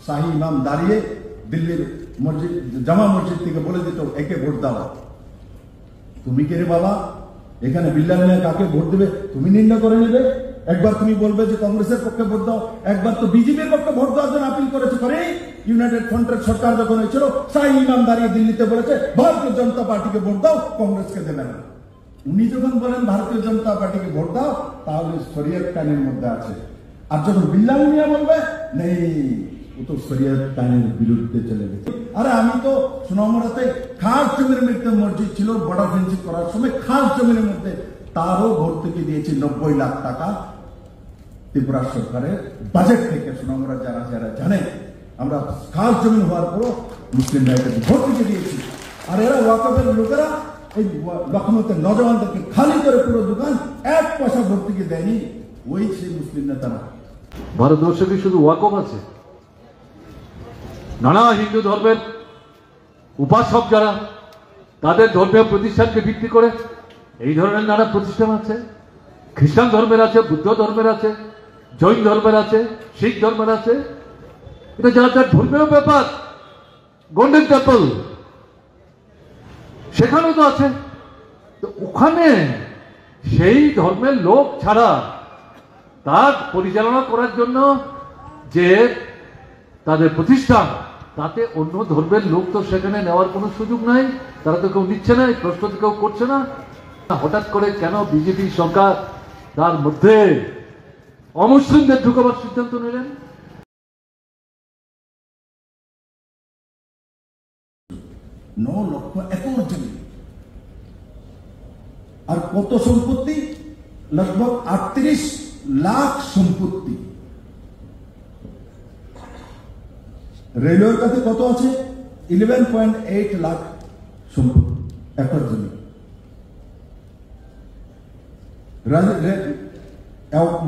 শাহী ইমাম দাঁড়িয়ে দিল্লির মসজিদ জামা মসজিদ থেকে বলে দিত একে ভোট দাও। তুমি কে রে বাবা, এখানে বিল্লাল মিয়া কাকে ভোট দেবে তুমি নির্ণয় করে নেবে? একবার তুমি বলবে যে কংগ্রেসের পক্ষে ভোট দাও, একবার তো বিজেপির পক্ষে ভোট দেওয়ার জন্য আপিল করেছে। করে ইউনাইটেড ফ্রন্টের সরকার যখন হয়েছিল শাহী ইমাম দাঁড়িয়ে দিল্লিতে বলেছে ভারতীয় জনতা পার্টিকে ভোট দাও, কংগ্রেসকে দেবে না। উনি যখন বলেন ভারতীয় জনতা পার্টিকে ভোট দাও তাহলে শরিয়ত কানুনের মধ্যে আছে, আর যখন বিল্লাল মিয়া বলবে নেই ও তো শরিয়ত কানুনের বিরুদ্ধে চলে গেছে। আরে আমি তো সোনামুড়াতে খাস জমির মধ্যে মসজিদ ছিল, বর্ডার ফেন্সিং করার সময় খাস জমির মধ্যে তারও ভর্তুকি দিয়েছি 90 লাখ টাকা ত্রিপুরা সরকারের বাজেট থেকে। সোনামুড়া যারা যারা জানে আমরা খাস জমিন হওয়ার পরও মুসলিম ভাইদেরকে ভর্তুকি দিয়েছি। আর এরা ওয়াকফের লোকেরা এই লখনৌতে নজওয়ানদেরকে খালি করে পুরো দোকান 1 পয়সা ভর্তুকি দেয়নি, ওই সেই মুসলিম নেতারা। ভারতবর্ষে কি শুধু ওয়াকফ আছে? নানা হিন্দু ধর্মের উপাসক যারা তাদের ধর্মীয় প্রতিষ্ঠানকে ভিত্তি করে এই ধরনের নানা প্রতিষ্ঠান আছে। খ্রিস্টান ধর্মের আছে, বুদ্ধ ধর্মের আছে, জৈন ধর্মের আছে, শিখ ধর্মের আছে। এটা যার যার ধর্মীয় ব্যাপার। গোল্ডেন টেম্পল সেখানেও তো আছে। তো ওখানে সেই ধর্মের লোক ছাড়া তার পরিচালনা করার জন্য যে তাদের প্রতিষ্ঠান, তাতে অন্য ধর্মের লোক তো সেখানে নেওয়ার কোনো সুযোগ নাই। তারা তো কেউ নিচ্ছে না, এই প্রশ্ন তো কেউ করছে না। হঠাৎ করে কেন বিজেপি সরকার তার মধ্যে অমুসলিমদের ঢুকাবার সিদ্ধান্ত নিলেন? 9 লক্ষ একর জমি, আর কত সম্পত্তি? লগভগ 38 লাখ সম্পত্তি। রেলওয়ের কাছে কত আছে? 11.8 লাখ সম্পত্তি একর জমি।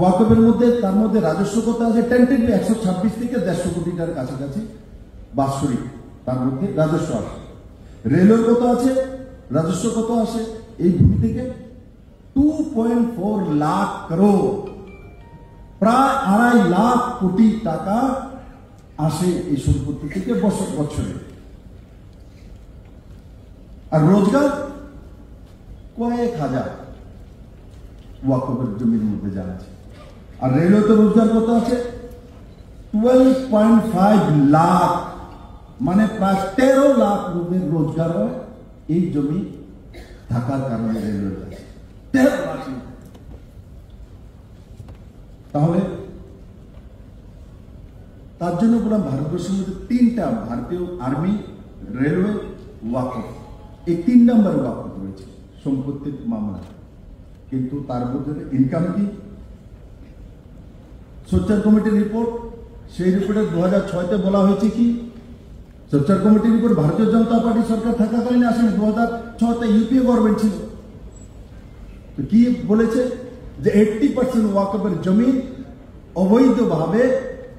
ওয়াকফের মধ্যে তার মধ্যে রাজস্ব কত আছে? টেন্টেডলি 126 থেকে 150 কোটি টাকার কাছাকাছি বাৎসরিক তার মধ্যে রাজস্ব আসে। রেলওয়ের কত আছে? রাজস্ব কত আসে এই ভূমি থেকে? 2.4 লাখ করোড়, প্রায় 2.5 লাখ কোটি টাকা আসে এই সম্পত্তি থেকে বছরে। আর রোজগার কয়েক হাজার ওয়াকফের জমির মধ্যে যা আছে। আর রেলওয়েতে রোজগার কত আছে? 12.5 লাখ, মানে প্রায় 13 লাখ লোকের রোজগার হয় এই জমি থাকার কারণে। রেলওয়ের কাছে 13 লাখ। তাহলে তার জন্য বললাম ভারতবর্ষের মধ্যে 3টা, ভারতীয় আর্মি, রেলওয়ে, ওয়াকফ, এই 3 নম্বরে ওয়াকফ রয়েছে সম্পত্তির মামলা। কিন্তু তার মধ্যে ইনকাম কি? সোচ্চার কমিটির রিপোর্ট, সেই রিপোর্টে 2006-তে বলা হয়েছে কি? সোচ্চার কমিটির রিপোর্ট ভারতীয় জনতা পার্টি সরকার থাকাকালীন আসেনি, 2006-তে ইউপিএ গভর্নমেন্ট ছিল। তো কি বলেছে? যে 80% ওয়াকফের জমি অবৈধভাবে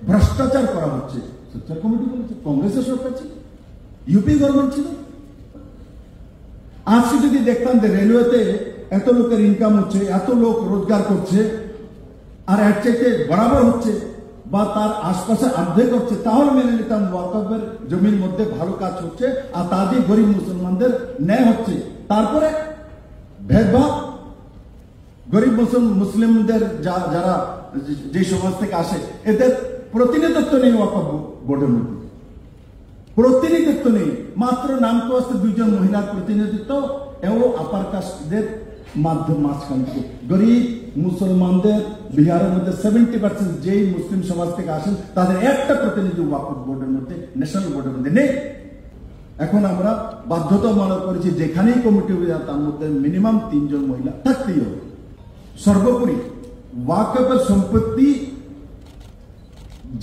ভ্রষ্টাচার করা হচ্ছে। সোচ্চার কমিটি বলেছে, কংগ্রেসের সরকার ছিল, ইউপি গভর্নমেন্ট ছিল। আজকে যদি দেখতাম যে রেলওয়েতে এত লোকের ইনকাম হচ্ছে, এত লোক রোজগার করছে, আর এর চাইতে বরাবর হচ্ছে বা তার আশপাশে অর্ধেক হচ্ছে, তাহলে মেনে নিতাম ওয়াকফের জমির মধ্যে ভালো কাজ হচ্ছে আর তাদের গরিব মুসলমানদের ন্যায় হচ্ছে। তারপরে ভেদভাব, গরিব মুসলিমদের যারা যে সমাজ থেকে আসে এদের প্রতিনিধিত্ব নেই ওয়াকফ বোর্ডের মধ্যে, প্রতিনিধিত্ব নেই। মাত্র নামকে আসতে 2 জন মহিলার প্রতিনিধিত্ব, এবং আপার কাস্টদের মাঝখান থেকে গরিব মুসলমানদের বিহারের মধ্যে 70% যেই মুসলিম সমাজ থেকে আসেন তাদের একটা প্রতিনিধি ওয়াকফ বোর্ডের মধ্যে, ন্যাশনাল বোর্ডের মধ্যে নেই। এখন আমরা বাধ্যতামূলক করেছি যেখানেই কমিটি হবে তার মধ্যে মিনিমাম 3 জন মহিলা থাকতেই হবে। সর্বোপরি ওয়াকফের সম্পত্তি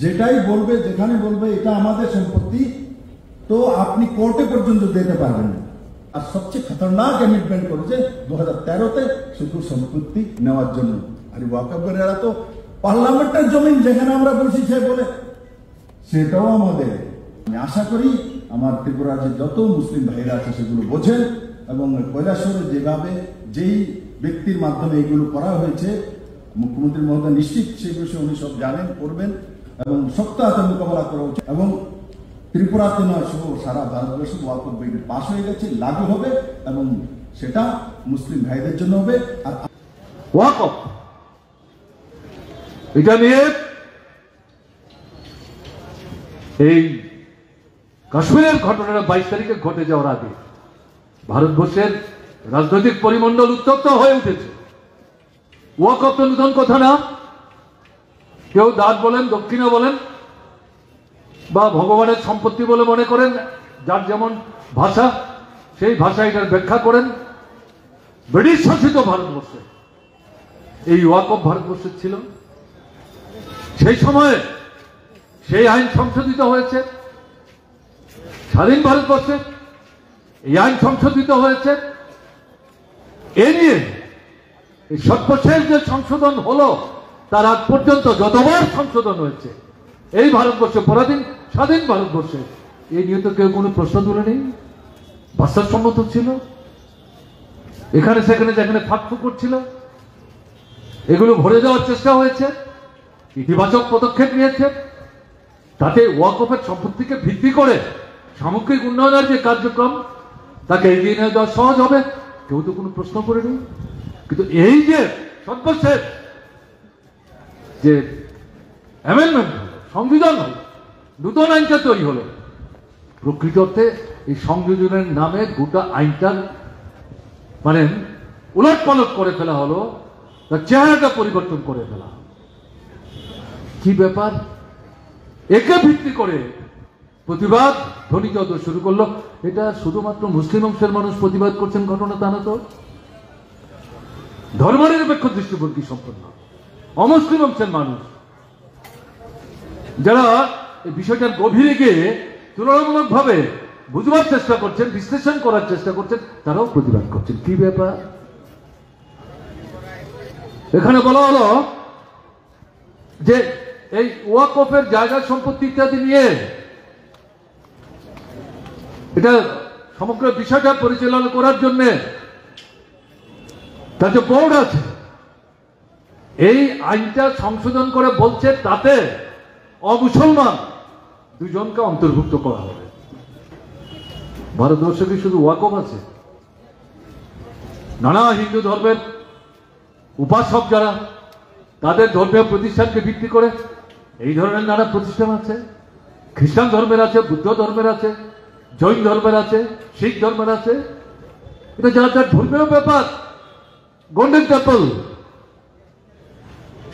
যেটাই বলবে, যেখানে বলবে এটা আমাদের সম্পত্তি, তো আপনি কোর্টে পর্যন্ত দিতে পারবেন না। আর সবচেয়ে খতরনাক অ্যামেন্ডমেন্ট করেছে 2013-তে শুধু সম্পত্তি নেওয়ার জন্য। আর ওয়াকফের এরা তো পার্লামেন্টের জমিন যেখানে আমরা বলছি সে বলে সেটাও আমাদের। আমি আশা করি আমার ত্রিপুরার যে যত মুসলিম ভাইরা আছে সেগুলো বোঝেন, এবং কৈলাসহরে যেভাবে যেই ব্যক্তির মাধ্যমে এগুলো করা হয়েছে মুখ্যমন্ত্রী মহোদয় নিশ্চিত সেই বিষয়ে উনি সব জানেন, করবেন। এবং শক্ত হাতে মোকাবেলা করা উচিত এবং ত্রিপুরাতে নয় সহ সারা ভারতবর্ষে ওয়াকফ বিল পাস হয়ে গেছে, লাগু হবে এবং সেটা মুসলিম ভাইদের জন্য হবে। আর ওয়াকফ এটা নিয়ে এই কাশ্মীরের ঘটনাটা 22 তারিখে ঘটে যাওয়ার আগে ভারতবর্ষের রাজনৈতিক পরিমণ্ডল উত্তপ্ত হয়ে উঠেছে। ওয়াকফ তো নতুন কথা না, কেউ দাঁত বলেন, দক্ষিণা বলেন বা ভগবানের সম্পত্তি বলে মনে করেন, যার যেমন ভাষা সেই ভাষা এটার ব্যাখ্যা করেন। ব্রিটিশ শাসিত ভারতবর্ষে এই ওয়াকফ ভারতবর্ষের ছিল। সেই সময়ে সেই আইন সংশোধিত হয়েছে। স্বাধীন ভারতবর্ষে এই আইন সংশোধিত হয়েছে। এ নিয়ে এই সর্বশেষ যে সংশোধন হলো তার আগ পর্যন্ত যতবার সংশোধন হয়েছে এই ভারতবর্ষে, পরাধীন স্বাধীন ভারতবর্ষে, এই নিয়ে তো কেউ কোনো প্রশ্ন তুলেনি। বাস্তবসম্মত ছিল। এখানে সেখানে যেখানে ফাঁকফুক করছিল এগুলো ভরে যাওয়ার চেষ্টা হয়েছে, ইতিবাচক পদক্ষেপ নিয়েছে। তাতে ওয়াকফের সম্পত্তিকে ভিত্তি করে সামগ্রিক উন্নয়নের যে কার্যক্রম তাকে এগিয়ে নিয়ে যাওয়া সহজ হবে, কেউ তো কোনো প্রশ্ন করেনি। কিন্তু এই যে সর্বশেষ যে অ্যামেন্ডমেন্ট হলো, সংবিধান হলো, নতুন আইনটা তৈরি হলো, প্রকৃত অর্থে এই সংযোজনের নামে গোটা আইনটার মানে উলট পালট করে ফেলা হলো, তার চেহারাটা পরিবর্তন করে ফেলা। কি ব্যাপার? একে ভিত্তি করে প্রতিবাদ ধ্বনি যত শুরু করলো। এটা শুধুমাত্র মুসলিম অংশের মানুষ প্রতিবাদ করছেন ঘটনা তা না তো। ধর্মনিরপেক্ষ দৃষ্টিভঙ্গি সম্পন্ন অমুসলিম অংশের মানুষ যারা এই বিষয়টার গভীরে গিয়ে তুলনামূলক ভাবে বুঝবার চেষ্টা করছেন, বিশ্লেষণ করার চেষ্টা করছেন, তারাও প্রতিবাদ করছেন। কি ব্যাপার? এখানে বলা হলো যে এই ওয়াকফের জায়গা সম্পত্তি ইত্যাদি নিয়ে এটা সমগ্র বিষয়টা পরিচালনা করার জন্য তার যে বোর্ড আছে, এই আইনটা সংশোধন করে বলছে তাতে অমুসলমান 2 জনকে অন্তর্ভুক্ত করা হবে। ভারতবর্ষে কি শুধু ওয়াকফ আছে? নানা হিন্দু ধর্মের উপাসক যারা, তাদের ধর্মীয় প্রতিষ্ঠানকে ভিত্তি করে এই ধরনের নানা প্রতিষ্ঠান আছে। খ্রিস্টান ধর্মের আছে, বুদ্ধ ধর্মের আছে, জৈন ধর্মের আছে, শিখ ধর্মের আছে। এটা যার যার ধর্মীয় ব্যাপার। গোল্ডেন টেম্পল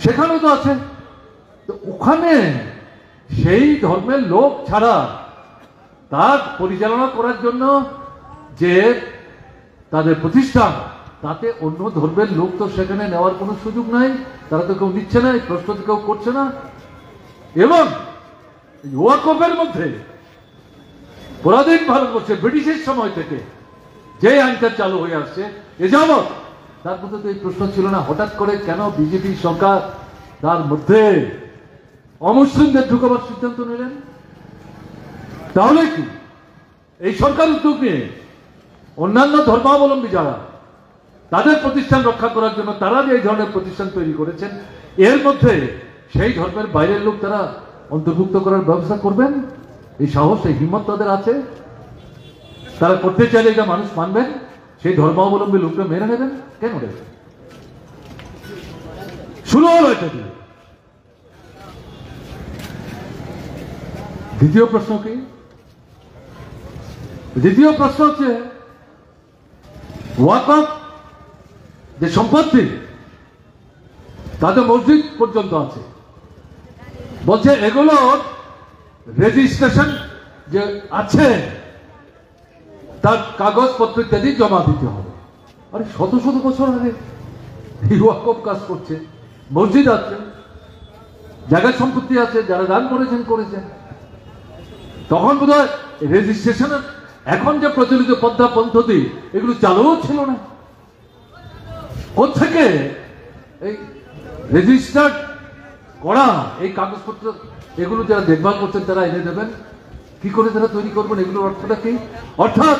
সেখানেও তো আছে। তো ওখানে সেই ধর্মের লোক ছাড়া তার পরিচালনা করার জন্য যে তাদের প্রতিষ্ঠান, তাতে অন্য ধর্মের লোক তো সেখানে নেওয়ার কোনো সুযোগ নাই। তারা তো কেউ নিচ্ছে না, প্রশ্ন তো কেউ করছে না। এবং ওয়াকফের মধ্যে পরাধীন ভারতবর্ষে ব্রিটিশের সময় থেকে যে আইনটা চালু হয়ে আসছে এ যাবৎ, তার মধ্যে তো এই প্রশ্ন ছিল না। হঠাৎ করে কেন বিজেপি সরকার তার মধ্যে অমুসলিমদের ঢুকাবার সিদ্ধান্ত নিলেন? তাহলে কি এই সরকার উদ্যোগ নিয়ে অন্যান্য ধর্মাবলম্বী যারা তাদের প্রতিষ্ঠান রক্ষা করার জন্য তারা যে এই ধরনের প্রতিষ্ঠান তৈরি করেছেন, এর মধ্যে সেই ধর্মের বাইরের লোক তারা অন্তর্ভুক্ত করার ব্যবস্থা করবেন? এই সাহস, এই হিম্মত তাদের আছে? তারা করতে চাইলে এটা মানুষ মানবেন? সেই ধর্মাবলম্বী লোকটা মেনে নেবেন? কেন নেবেন? শুরু হলো এটা দিয়ে। দ্বিতীয় প্রশ্ন কি? দ্বিতীয় প্রশ্ন হচ্ছে ওয়াকফ যে সম্পত্তি তাদের মসজিদ পর্যন্ত আছে, বলছে এগুলোর রেজিস্ট্রেশন যে আছে তার কাগজপত্র ইত্যাদি জমা দিতে হবে। আরে শত শত বছর আগে এই ওয়াকফ কাজ করছে, মসজিদ আছে, জায়গা সম্পত্তি আছে, যারা দান করেছেন করেছেন। তখন বোধ হয় রেজিস্ট্রেশনের এখন যে প্রচলিত পদ্ধা পদ্ধতি এগুলো চালুও ছিল না। কোথেকে এই রেজিস্টার্ড করা এই কাগজপত্র এগুলো যারা দেখভাল করছেন তারা এনে দেবেন? কি করে তারা তৈরি করবেন? এগুলোর অর্থটা কি? অর্থাৎ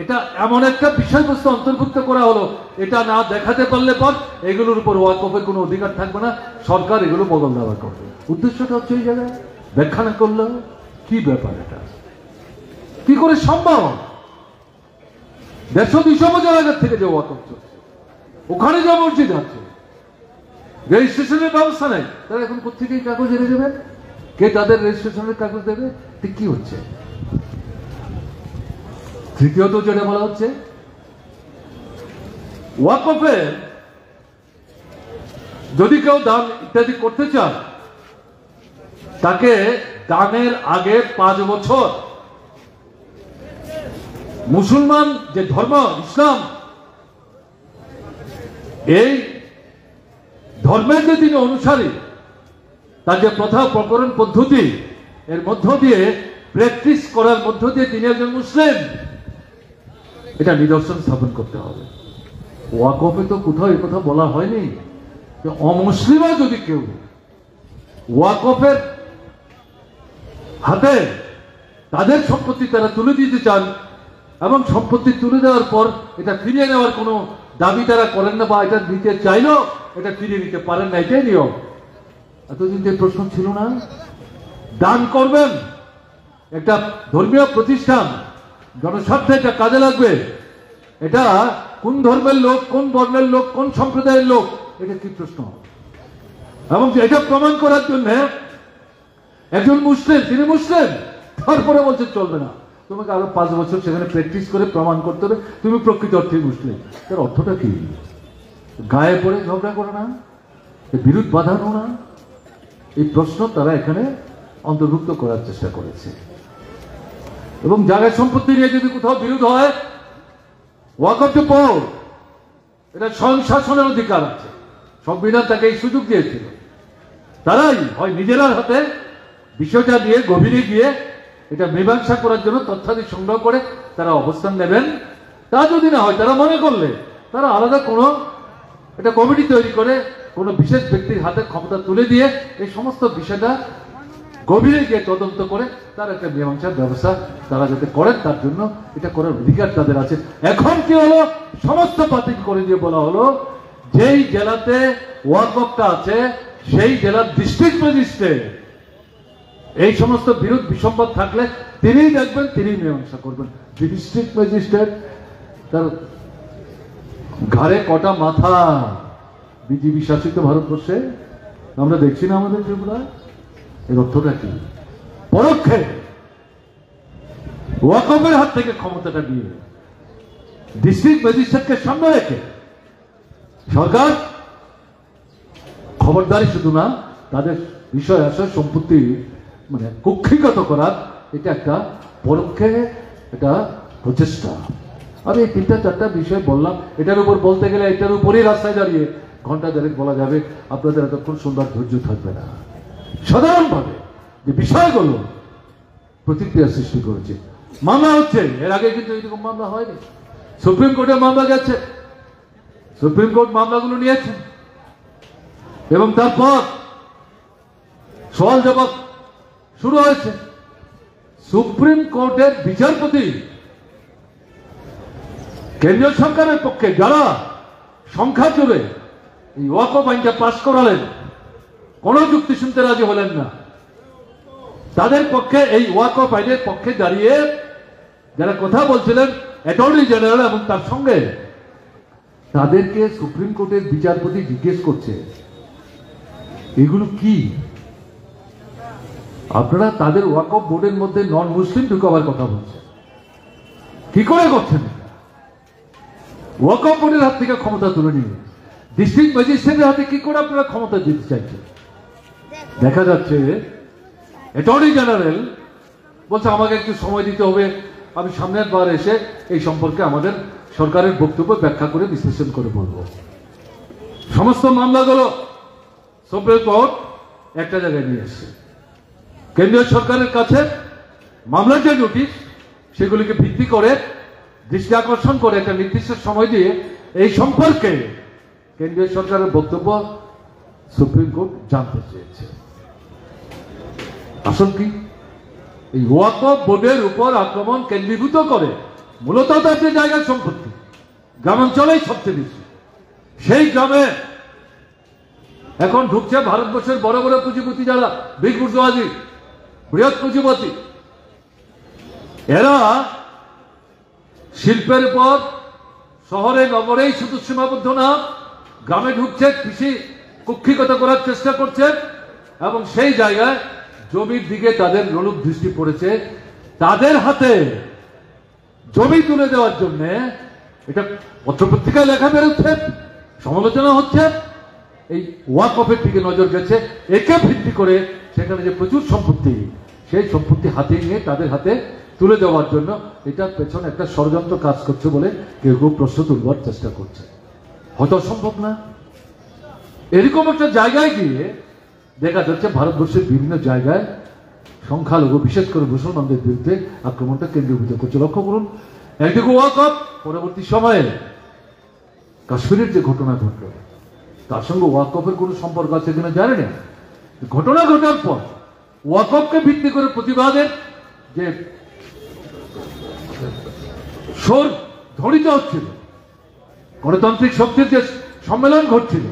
এটা এমন একটা বিষয়বস্তু অন্তর্ভুক্ত করা হলো, এটা না দেখাতে পারলে পর এগুলোর উপর ওয়াকফের কোনো অধিকার থাকবে না, সরকার এগুলো বদল দেওয়া করবে। উদ্দেশ্যটা হচ্ছে এই জায়গায় ব্যাখ্যা না করলে কি ব্যাপার, এটা কি করে সম্ভব? 150-200 বছর আগের থেকে যে ওয়াকফ চলছে, ওখানে যে মসজিদ আছে, রেজিস্ট্রেশনের ব্যবস্থা নেই, তারা এখন কোথেকে কাগজ এনে দেবেন? কে তাদের রেজিস্ট্রেশনের কাগজ দেবে? ঠিক কি হচ্ছে? তৃতীয়ত যেটা বলা হচ্ছে, ওয়াকফে যদি কেউ দান ইত্যাদি করতে চান, তাকে দানের আগে 5 বছর মুসলমান যে ধর্ম ইসলাম, এই ধর্মের যে তিনি অনুসারী, তার যে প্রথা প্রকরণ পদ্ধতি, এর মধ্য দিয়ে প্র্যাকটিস করার মধ্য দিয়ে তিনি একজন মুসলিম, এটা নিদর্শন স্থাপন করতে হবে। ওয়াকফে তো কোথাও এই কথা বলা হয়নি যে অমুসলিমা যদি কেউ ওয়াকফের হাতে তাদের সম্পত্তি তারা তুলে দিতে চান এবং সম্পত্তি তুলে দেওয়ার পর এটা ফিরিয়ে নেওয়ার কোনো দাবি তারা করেন না, বা এটা দিতে চাইলেও এটা ফিরিয়ে নিতে পারেন না, এটাই নিয়ম। এতদিন যে প্রশ্ন ছিল না, দান করবেন একটা ধর্মীয় প্রতিষ্ঠান, জনস্বার্থে এটা কাজে লাগবে, এটা কোন ধর্মের লোক, কোন বর্ণের লোক, কোন সম্প্রদায়ের লোক, এটা কি প্রশ্ন? এবং এটা প্রমাণ করার জন্য একজন মুসলিম, তিনি মুসলিম, তারপরে বলছে চলবে না, তোমাকে আরো 5 বছর সেখানে প্র্যাকটিস করে প্রমাণ করতে হবে তুমি প্রকৃত অর্থে মুসলিম। তার অর্থটা কি? গায়ে পড়ে ঝগড়া করে না, বিরোধ বাঁধানো না, এই প্রশ্ন তারা এখানে অন্তর্ভুক্ত করার চেষ্টা করেছে। এবং জায়গা সম্পত্তি নিয়ে যদি কোথাও বিরোধ হয়, ওয়াকফ টু বোর্ড, এটা স্বয়ং শাসনের অধিকার আছে, সংবিধান তাকে এই সুযোগ দিয়েছিল। তারাই হয় নিজেরা হাতে বিষয়টা নিয়ে গভীরে গিয়ে এটা মীমাংসা করার জন্য তথ্যাদি সংগ্রহ করে তারা অবস্থান নেবেন। তা যদি না হয়, তারা মনে করলে তারা আলাদা কোনো একটা কমিটি তৈরি করে কোনো বিশেষ ব্যক্তির হাতে ক্ষমতা তুলে দিয়ে এই সমস্ত বিষয়টা গভীরে গিয়ে তদন্ত করে তার একটা মীমাংসার ব্যবস্থা তারা যাতে করেন, তার জন্য এটা করার অধিকার তাদের আছে। এখন কি হলো, সমস্ত বাতিল করে দিয়ে বলা হলো যেই জেলাতে ওয়াকফটা আছে সেই জেলার ডিস্ট্রিক্ট ম্যাজিস্ট্রেট এই সমস্ত বিরোধ বিসম্বাদ থাকলে তিনিই দেখবেন, তিনিই মীমাংসা করবেন। ডিস্ট্রিক্ট ম্যাজিস্ট্রেট, তার ঘাড়ে কটা মাথা? বিজেপি শাসিত ভারতবর্ষে আমরা দেখছি না আমাদের ত্রিপুরায়। এর অর্থটা কি? পরোক্ষে ওয়াকফের হাত থেকে ক্ষমতাটা দিয়ে ডিস্ট্রিক্ট ম্যাজিস্ট্রেটকে সামনে রেখে সরকার খবরদারি শুধু না, তাদের বিষয় আশয় সম্পত্তি মানে কক্ষিগত করার এটা একটা পরোক্ষে এটা প্রচেষ্টা। আমি এই 3-4টা বিষয় বললাম, এটার উপর বলতে গেলে এটার উপরেই রাস্তায় দাঁড়িয়ে ঘন্টা দেড়েক বলা যাবে, আপনাদের এতক্ষণ সুন্দর ধৈর্য থাকবে না। সাধারণভাবে যে বিষয়গুলো প্রতিক্রিয়া সৃষ্টি করেছে, মামলা হচ্ছে, এর আগে কিন্তু এরকম মামলা হয়নি। সুপ্রিম কোর্টে মামলা গেছে, সুপ্রিম কোর্ট মামলাগুলো নিয়েছেন এবং তারপর সওয়াল জবাব শুরু হয়েছে। সুপ্রিম কোর্টের বিচারপতি কেন্দ্রীয় সরকারের পক্ষে যারা সংখ্যা জুড়ে এই ওয়াকফ আইনটা পাশ করালেন, কোন যুক্তি শুনতে রাজি হলেন না। তাদের পক্ষে এই ওয়াকফ আইনের পক্ষে দাঁড়িয়ে যারা কথা বলছিলেন অ্যাটর্নি জেনারেল এবং তার সঙ্গে, তাদেরকে সুপ্রিম কোর্টের বিচারপতি জিজ্ঞেস করছে এগুলো কি? আপনারা তাদের ওয়াকফ বোর্ডের মধ্যে নন মুসলিম ঢুকাবার কথা বলছেন, কি করে করছেন? ওয়াকফ বোর্ডের হাত থেকে ক্ষমতা তুলে নিয়ে ডিস্ট্রিক্ট ম্যাজিস্ট্রেটের হাতে কি করে আপনারা ক্ষমতা দিতে চাইছেন? দেখা যাচ্ছে অ্যাটর্নি জেনারেল বলছে আমাকে একটু সময় দিতে হবে, আমি সামনের বার এসে এই সম্পর্কে আমাদের সরকারের বক্তব্য ব্যাখ্যা করে বিশ্লেষণ করে বলবো। সমস্ত মামলাগুলো সুপ্রিম কোর্ট একটা জায়গায় নিয়ে এসছে, কেন্দ্রীয় সরকারের কাছে মামলার যে নোটিশ সেগুলিকে ভিত্তি করে দৃষ্টি আকর্ষণ করে একটা নির্দিষ্ট সময় দিয়ে এই সম্পর্কে কেন্দ্রীয় সরকারের বক্তব্য সুপ্রিম কোর্ট জানতে চেয়েছে। আসল কি? এই ওয়াকফ বোর্ডের উপর আক্রমণ কেন্দ্রীভূত করে মূলত তার যে জায়গার সম্পত্তি গ্রামাঞ্চলেই সবচেয়ে বেশি, সেই গ্রামে এখন ঢুকছে ভারতবর্ষের বড় বড় পুঁজিপতি, যারা বিগ বুর্জোয়াজি, বৃহৎ পুঁজিপতি। এরা শিল্পের উপর শহরে নগরেই শুধু সীমাবদ্ধ না, গ্রামে ঢুকছে, কৃষি কুক্ষিগত করার চেষ্টা করছে, এবং সেই জায়গায় জমির দিকে তাদের লোলুপ দৃষ্টি পড়েছে। তাদের হাতে জমি তুলে দেওয়ার জন্য এটা পত্রপত্রিকায় লেখা বেরোচ্ছে, সমালোচনা হচ্ছে। এই ওয়াকফের দিকে নজর গেছে, একে ভিত্তি করে সেখানে যে প্রচুর সম্পত্তি, সেই সম্পত্তি হাতে নিয়ে তাদের হাতে তুলে দেওয়ার জন্য এটার পেছনে একটা ষড়যন্ত্র কাজ করছে বলে কেউ কেউ প্রশ্ন তুলবার চেষ্টা করছে। হয়তো সম্ভব না। এরকম একটা জায়গায় গিয়ে দেখা যাচ্ছে ভারতবর্ষের বিভিন্ন জায়গায় সংখ্যালঘু, বিশেষ করে মুসলমানদের বিরুদ্ধে আক্রমণটা কেন্দ্রীভূত করছে। লক্ষ্য করুন, একদিকে ওয়াকফ, পরবর্তী সময়ে কাশ্মীরের যে ঘটনা ঘটল তার সঙ্গে ওয়াকফের কোনো সম্পর্ক আছে কিনা জানি না। ঘটনা ঘটার পর ওয়াকফকে ভিত্তি করে প্রতিবাদের যে সুর ধ্বনিত হচ্ছিল, গণতান্ত্রিক শক্তির যে সম্মেলন ঘটছিল,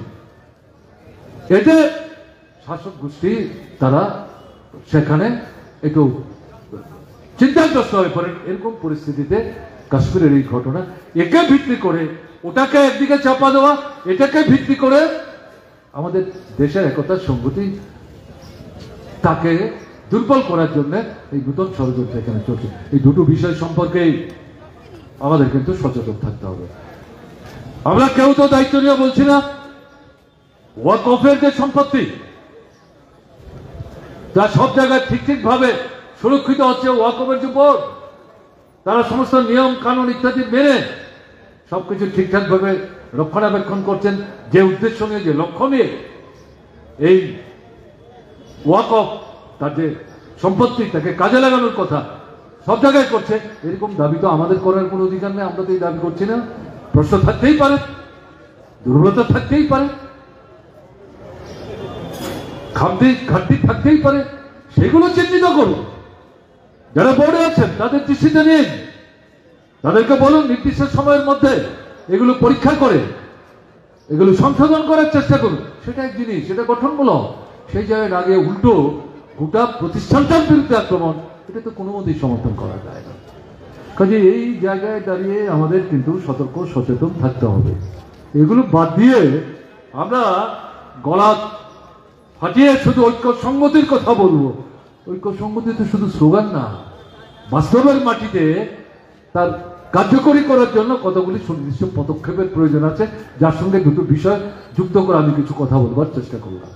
এতে শাসক গোষ্ঠী তারা সেখানে একটু চিন্তাগ্রস্ত হয়ে পড়েন। এরকম পরিস্থিতিতে কাশ্মীরের এই ঘটনা, একে ভিত্তি করে ওটাকে একদিকে চাপা দেওয়া, এটাকে ভিত্তি করে আমাদের দেশের একতার সংহতি তাকে দুর্বল করার জন্য এই নতুন ষড়যন্ত্র এখানে চলছে। এই দুটো বিষয় সম্পর্কেই আমাদের কিন্তু সচেতন থাকতে হবে। আমরা কেউ তো দায়িত্ব নিয়ে বলছি না। ওয়াকফের যে সম্পত্তি তা সব জায়গায় ঠিক ভাবে সুরক্ষিত হচ্ছে। ওয়াকফের যে বোর্ড, তারা সমস্ত নিয়ম কানুন ইত্যাদি মেনে সবকিছু ঠিকঠাক ভাবে রক্ষণাবেক্ষণ করছেন। যে উদ্দেশ্য নিয়ে, যে লক্ষ্য নিয়ে এই ওয়াকফ তার যে সম্পত্তি তাকে কাজে লাগানোর কথা সব জায়গায় করছে, এরকম দাবি তো আমাদের করার কোনো অধিকার নেই। আমরা তো এই দাবি করছি না। প্রশ্ন থাকতেই পারে, দুর্বলতা থাকতেই পারে, ঘাটতি থাকতেই পারে, সেগুলো চিহ্নিত করুন। যারা বোর্ডে আছেন তাদের দৃষ্টিতে নিন, তাদেরকে বলুন নির্দিষ্ট সময়ের মধ্যে এগুলো পরীক্ষা করে এগুলো সংশোধন করার চেষ্টা করুন। সেটা এক জিনিস, সেটা গঠনমূলক। সেই জায়গায় আগে উল্টো গোটা প্রতিষ্ঠানটার বিরুদ্ধে আক্রমণ, এটা তো কোনো মতেই সমর্থন করা যায় না। কাজে এই জায়গায় দাঁড়িয়ে আমাদের কিন্তু সতর্ক সচেতন থাকতে হবে। এগুলো বাদ দিয়ে আমরা গলা ফাটিয়ে শুধু ঐক্য সংগতির কথা বলবো, ঐক্য সংগতি তো শুধু স্লোগান না, বাস্তবের মাটিতে তার কার্যকরী করার জন্য কতগুলি সুনির্দিষ্ট পদক্ষেপের প্রয়োজন আছে, যার সঙ্গে দুটো বিষয় যুক্ত করে আমি কিছু কথা বলবার চেষ্টা করলাম।